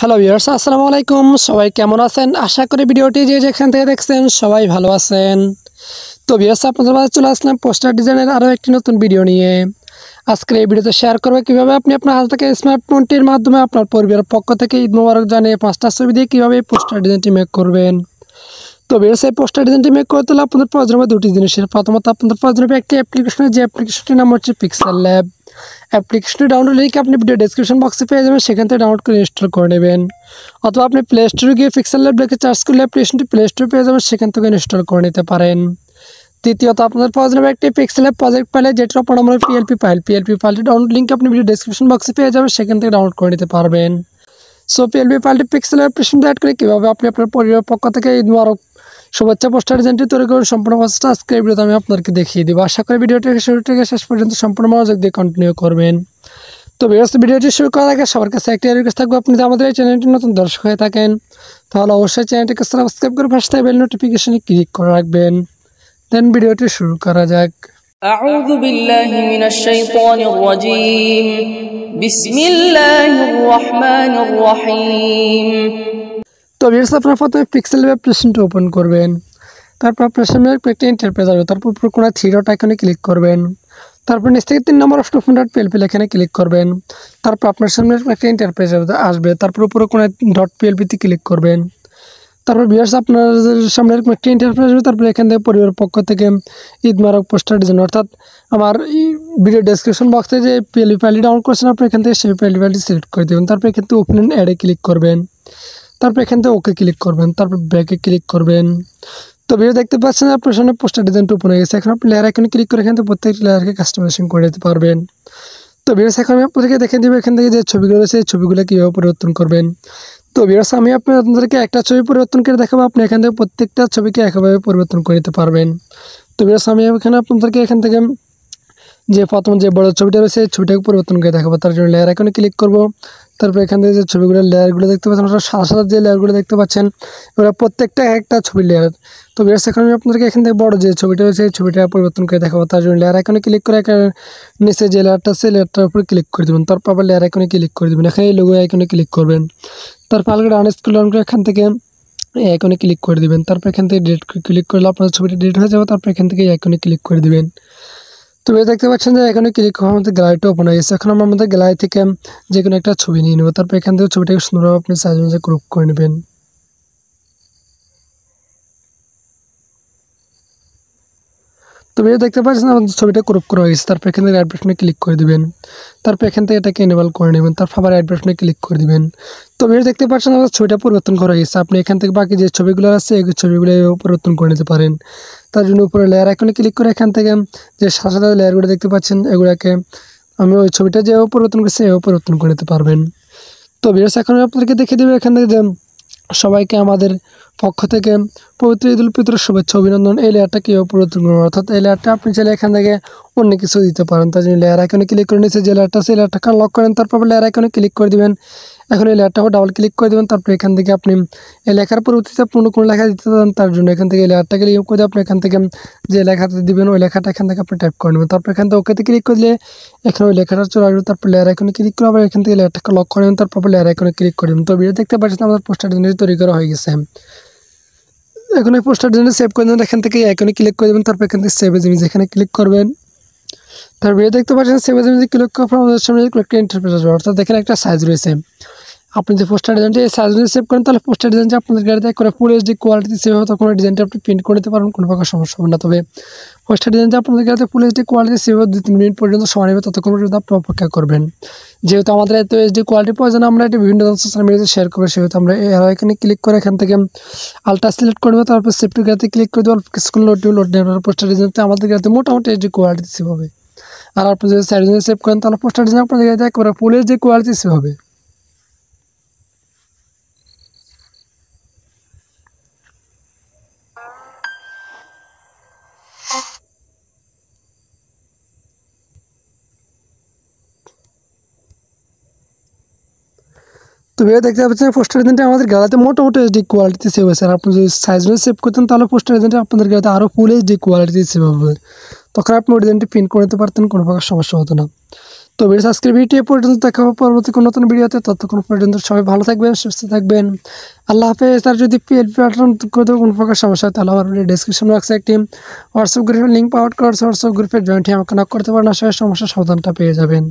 Hello viewers, আসসালামু আলাইকুম। সবাই কেমন আছেন? আশা করি ভিডিওটি যে যেখান থেকে দেখছেন সবাই ভালো আছেন। তো ভিউয়ার্স, আপনাদের মাঝে চলে আসলাম পোস্টার ডিজাইনের আরও একটি নতুন ভিডিও নিয়ে। আজকের এই ভিডিওতে শেয়ার করবো কীভাবে আপনি আপনার হাত থেকে স্মার্টফোনটির মাধ্যমে আপনার পরিবারের পক্ষ থেকে ঈদ মোবারক জানিয়ে 5টা ছবি দিয়ে কীভাবে এই পোস্টার ডিজাইনটি মেক করবেন। তো ভিউয়ার্স, এই পোস্টার ডিজাইনটি মেক করতে হলে আপনাদের প্রয়োজন হবে দুটি জিনিসের। প্রথমত আপনাদের প্রয়োজন হবে একটি অ্যাপ্লিকেশনের, যে অ্যাপ্লিকেশনটির নাম হচ্ছে পিক্সেল ল্যাব। অ্যাপ্লিকেশনটি ডাউনলোড লিঙ্ক আপনি ভিডিও ডেসক্রিপশন বক্সে পেয়ে যাবেন, সেখান থেকে ডাউনলোড করে ইনস্টল করে নেবেন। অথবা আপনি প্লে স্টোরে গিয়ে পিক্সেল ল্যাব লিখে সার্চ করলে অ্যাপ্লিকেশনটি প্লে স্টোরে পেয়ে যাবেন, সেখান থেকে ইনস্টল করে নিতে পারেন। দ্বিতীয়ত আপনাদের প্রয়োজন হবে একটি পিক্সেল ল্যাব প্রজেক্ট ফাইল, যেটার উপর আমরা পিএলপি ফাইলটি ডাউনলোড লিঙ্ক আপনি ভিডিও ডেসক্রিপশন বক্সে পেয়ে যাবেন, সেখান থেকে ডাউনলোড করে নিতে পারবেন। সো পিএলপি ফাইলটি পিক্সেল অ্যাপ্লিকেশনটি অ্যাড করে কীভাবে আপনি আপনার পরিবারের পক্ষ থেকে ঈদ মোবারক শুভেচ্ছা পোস্টার ডিজাইনটি তৈরি করে সম্পূর্ণ প্রসেসটা আজকে এই ভিডিওতে আমি আপনাদেরকে দেখিয়ে দিব। আশা করি ভিডিওটাকে শুরু থেকে শেষ পর্যন্ত সম্পূর্ণ মনোযোগ দিয়ে কন্টিনিউ করবেন। তো ভিডিওটি শুরু করার আগে সবার কাছে একটি রিকোয়েস্ট থাকবে, আপনি যদি আমাদের এই চ্যানেলটি নতুন দর্শক হয়ে থাকেন তাহলে অবশ্যই চ্যানেলটিকে সাবস্ক্রাইব করে পাশে থাকা বেল নোটিফিকেশনে ক্লিক করে রাখবেন। দেন ভিডিওটি শুরু করা যাক। আউযু বিল্লাহি মিনাশ শাইতানির রাজীম। বিসমিল্লাহির রহমানির রহিম। তো ভিউয়ার্স, আপনারা প্রথমে পিক্সেল অ্যাপ্লিকেশনটি ওপেন করবেন। তারপর আপনার সামনে একটা ইন্টারফেস আসবে, তারপর উপরে কোনো থ্রি ডট আইকনে ক্লিক করবেন। তারপর নিচ থেকে 3 নম্বর অপশন ওপেন ডট পিএলপি এখানে ক্লিক করবেন। তারপর আপনার সামনে একটা ইন্টারফেস আসবে, তারপর উপরে কোনো ডট পিএলপিতে ক্লিক করবেন। তারপর ভিউয়ার্স, আপনার সামনে একটা ইন্টারফেস আসবে, তারপর এখান থেকে পরিবারের পক্ষ থেকে ঈদ মোবারক পোস্টার ডিজাইন, অর্থাৎ আমার ভিডিও ডেসক্রিপশন বক্সে যে পিএলপি ফাইলটি ডাউনলোড করছেন আপনি এখান থেকে সেই পিএলপি ফাইলটি সিলেক্ট করে দেবেন। তারপর এখান থেকে ওপেন অ্যাডে ক্লিক করবেন। তারপর এখান থেকে ওকে ক্লিক করবেন, তারপর ব্যাকে ক্লিক করবেন। তো ভিডিও দেখতে পাচ্ছেন আপনার সামনে পোস্টার ডিজাইনটা ওপেন হয়ে গেছে। এখন আপনি লেয়ার আইকনে ক্লিক করে এখান থেকে প্রত্যেকটি লেয়ারকে কাস্টমাইজেশন করে দিতে পারবেন। তো ভিডিওস এখন আমি আপনাদেরকে দেখে দেবো এখান থেকে যে ছবিগুলো রয়েছে এই ছবিগুলো কীভাবে পরিবর্তন করবেন। তো ভিডিওস আমি আপনাদেরকে একটা ছবি পরিবর্তন করে দেখাবো, আপনি এখান থেকে প্রত্যেকটা ছবিকে একভাবে পরিবর্তন করে নিতে পারবেন। তো ভিডিওস আমি আপনাদেরকে এখান থেকে যে প্রথম যে বড় ছবিটা রয়েছে এই ছবিটাকে পরিবর্তন করে দেখাবো। তার জন্য লেয়ার আইকনে ক্লিক করব। তারপর এখান থেকে যে ছবিগুলোর লেয়ারগুলো দেখতে পাচ্ছেন, সাদা সাদা যে লেয়ারগুলো দেখতে পাচ্ছেন, এগুলো প্রত্যেকটা একটা ছবির লেয়ার। তো ভিউয়ার্স, এখন আমি আপনাদেরকে এখান থেকে বড় যে ছবিটা রয়েছে এই ছবিটা পরিবর্তন করে দেখাবো। তার জন্য লেয়ার আইকনে ক্লিক করে নিচে যে লেয়ারটা আছে লেয়ারটার উপরে ক্লিক করে দেবেন। তারপর আবার লেয়ার আইকনে ক্লিক করে দেবেন, এখানে এই লোগো আইকনে ক্লিক করবেন। তারপর আলগা ডান স্ক্রল ডাউন করে এখান থেকে এই আইকনে ক্লিক করে দেবেন। তারপর এখান থেকে ডিলিট ক্লিক করলে আপনার ছবিটা ডিলিট হয়ে যাবে। তারপর এখান থেকে এই আইকনে ক্লিক করে দেবেন। তো দেখতে পাচ্ছেন যে এখানে ক্লিক করার মধ্যে গ্যালারিটা ওপেন হয়ে গেছে। এখন আমরা আমাদের গ্যালারি থেকে যে কোনো একটা ছবি নিয়ে নেব। তারপর এখান থেকে ছবিটাকে সুন্দরভাবে আপনি সাইজ অনুযায়ী গ্রুপ করে নেবেন। তো দেখতে পাচ্ছেন আমাদের ছবিটা গ্রুপ করা হয়ে গেছে। তারপর এখান থেকে অ্যাড বাটনে ক্লিক করে দেবেন। তারপর এখান থেকে এটাকে এনেবল করে নেবেন। তারপর আবার অ্যাড বাটনে ক্লিক করে দেবেন। তো দেখতে পাচ্ছেন আমাদের ছবিটা পরিবর্তন করা হয়ে গেছে। আপনি এখান থেকে বাকি যে ছবিগুলো আছে এই ছবিগুলো পরিবর্তন করে নিতে পারেন। তার জন্য উপরে লেয়ার আইকনে ক্লিক করে এখান থেকে যে সাদা সাদা লেয়ারগুলো দেখতে পাচ্ছেন এগুলোকে আমি ওই ছবিটা যেভাবে পরিবর্তন করছি এভাবে পরিবর্তন করে নিতে পারবেন। তো ভিউয়ার্স, এখন আমি আপনাদেরকে দেখিয়ে দেবো এখান থেকে যে সবাইকে আমাদের পক্ষ থেকে পবিত্র ঈদ উল ফিতরের শুভেচ্ছা অভিনন্দন এই লেয়ারটা কীভাবে পরিবর্তন করবেন, অর্থাৎ এই লেয়ারটা আপনি চাইলে এখান থেকে অন্য কিছু দিতে পারেন। তার জন্য লেয়ার আইকনে ক্লিক করে নিচে যে লেয়ারটা আছে লেয়ারটাকে লক করেন। তারপর লেয়ার আইকনে ক্লিক করে দেবেন। এখন এই লেয়ারটাকে ডাবল ক্লিক করে দেবেন। তারপর এখান থেকে আপনি এই লেখার পরবর্তীতে আপনি কোনো লেখা দিতে চান তার জন্য এখান থেকে এই লেয়ারটাকে ক্লিক করে আপনি এখান থেকে যে লেখাটা দিবেন ওই লেখাটা এখান থেকে আপনি টাইপ করে নেবেন। তারপর এখান থেকে ওকেতে ক্লিক করলে এখানে ওই লেখাটা চলে আসবে। তারপর লেয়ার আইকনে ক্লিক করে আবার এখান থেকে লেয়ারটাকে লক করে নেবেন। তারপর লেয়ার আইকনে ক্লিক করে দেবেন। তো ভিডিও দেখতে পাচ্ছেন আমাদের পোস্টার ডিজাইন তৈরি করা হয়ে গেছে। এখন এই পোস্টার ডিজাইন সেভ করে দেবেন। এখান থেকে আইকনে ক্লিক করে দেবেন। তারপর এখান থেকে সেভ এজ ইমেজ এখানে ক্লিক করবেন। তারপর ভিডিও দেখতে পাচ্ছেন সেভ এজ ইমেজ ক্লিক করার পর আমাদের সামনে একটা ইন্টারফেস আসবে, অর্থাৎ এখানে একটা সাইজ রয়েছে। আপনি যে পোস্টার ডিজাইনটা এই সাইজ অনুযায়ী সেভ করেন তাহলে পোস্টার ডিজাইনটা আপনাদের গাড়িতে করে ফুল এইচডি কোয়ালিটি সেভ হবে, তখন ডিজাইনটা আপনি প্রিন্ট করে নিতে পারবেন, কোনো প্রকার সমস্যা হবে না। তবে পোস্টার ডিজাইনটা আপনাদের গাড়িতে ফুল এইচডি কোয়ালিটি সেভ হবে 2-3 মিনিট পর্যন্ত সময় নেবে, ততক্ষণ পর্যন্ত আপনি অপেক্ষা করবেন। যেহেতু আমাদের এত এইচডি কোয়ালিটি প্রয়োজন আমরা এটি বিভিন্ন সোশ্যাল মিডিয়াতে শেয়ার করবো, সেহেতু আমরা এখানে ক্লিক করে এখান থেকে আলট্রা সিলেক্ট করবো। তারপর সেভ টু গাড়িতে ক্লিক করে দেবো। কিছুক্ষণ লোড নেওয়ার পোস্টার ডিজাইনটা আমাদের গাড়িতে মোটামুটি এইচডি কোয়ালিটি সেভ হবে। আর আপনি যদি সাইড সেভ করেন তাহলে পোস্টার ডিজাইন আপনাদের গাড়িতে একেবারে ফুল এইচডি কোয়ালিটি সেভ হবে। তো ভিডিও দেখতে পাচ্ছেন পোস্টার ডিজাইনটা আমাদের গাড়িতে মোটামুটি এইচডি কোয়ালিটিতে সেভ হয়েছে। আর আপনি যদি সাইজ অনুযায়ী সেভ করতেন তাহলে পোস্টার ডিজাইনটা আপনাদের গাড়িতে আরও ফুল এইচডি কোয়ালিটিতে সেভ হবে, তখন আপনি ওই ডিজাইনটি প্রিন্ট করে নিতে পারতেন, কোনো প্রকার সমস্যা হতো না। তো ভিউয়ার্স আজকের ভিডিও এ পর্যন্ত, দেখা হবে পরবর্তী কোনো নতুন ভিডিওতে। ততক্ষণ পর্যন্ত সবাই ভালো থাকবেন, সুস্থ থাকবেন। আল্লাহ হাফেজ। আর যদি প্ল্যাটফর্ম করতে কোনো প্রকার সমস্যা হয় তাহলে আমার ডেসক্রিপশন বক্সে একটি হোয়াটসঅ্যাপ গ্রুপের লিঙ্ক পাওয়ার করে হোয়াটসঅ্যাপ গ্রুপে জয়েন্ট হয়ে আমাকে নক করতে পারেন। আশা করি সমস্যার সমাধানটা পেয়ে যাবেন।